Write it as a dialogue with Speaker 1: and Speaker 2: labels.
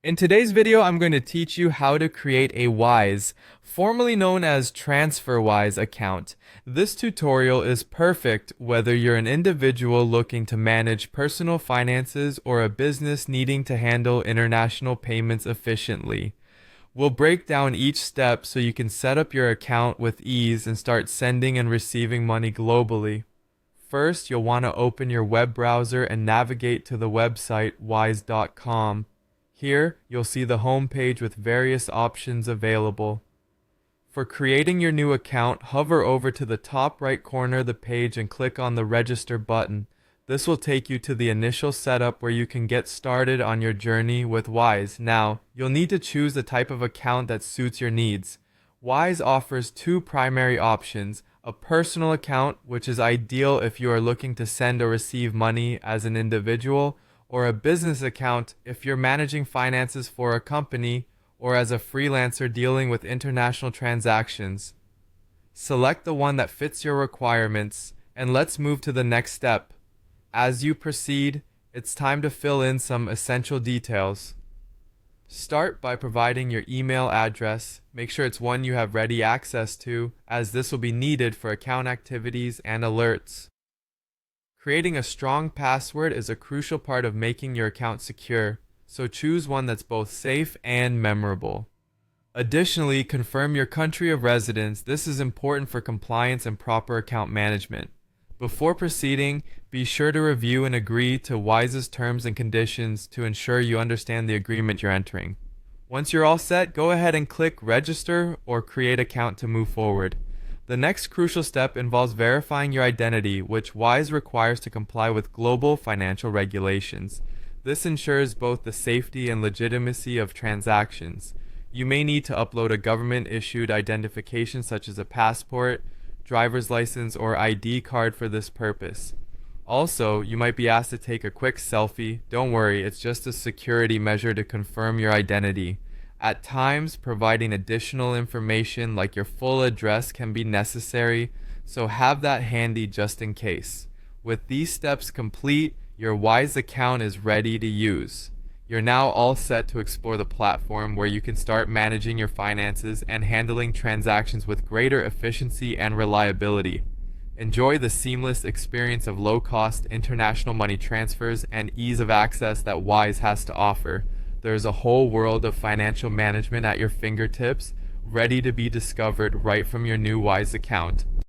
Speaker 1: In today's video, I'm going to teach you how to create a Wise, formerly known as TransferWise account. This tutorial is perfect whether you're an individual looking to manage personal finances or a business needing to handle international payments efficiently. We'll break down each step so you can set up your account with ease and start sending and receiving money globally. First, you'll want to open your web browser and navigate to the website wise.com. Here, you'll see the home page with various options available. For creating your new account, hover over to the top right corner of the page and click on the Register button. This will take you to the initial setup where you can get started on your journey with Wise. Now, you'll need to choose the type of account that suits your needs. Wise offers two primary options: a personal account, which is ideal if you are looking to send or receive money as an individual, or a business account if you're managing finances for a company or as a freelancer dealing with international transactions. Select the one that fits your requirements, and let's move to the next step. As you proceed, it's time to fill in some essential details. Start by providing your email address. Make sure it's one you have ready access to, as this will be needed for account activities and alerts. Creating a strong password is a crucial part of making your account secure, so choose one that's both safe and memorable. Additionally, confirm your country of residence. This is important for compliance and proper account management. Before proceeding, be sure to review and agree to Wise's terms and conditions to ensure you understand the agreement you're entering. Once you're all set, go ahead and click Register or Create Account to move forward. The next crucial step involves verifying your identity, which Wise requires to comply with global financial regulations. This ensures both the safety and legitimacy of transactions. You may need to upload a government-issued identification such as a passport, driver's license, or ID card for this purpose. Also, you might be asked to take a quick selfie. Don't worry, it's just a security measure to confirm your identity. At times, providing additional information like your full address can be necessary, so have that handy just in case. With these steps complete, your Wise account is ready to use. You're now all set to explore the platform where you can start managing your finances and handling transactions with greater efficiency and reliability. Enjoy the seamless experience of low-cost international money transfers and ease of access that Wise has to offer. There's a whole world of financial management at your fingertips, ready to be discovered right from your new Wise account.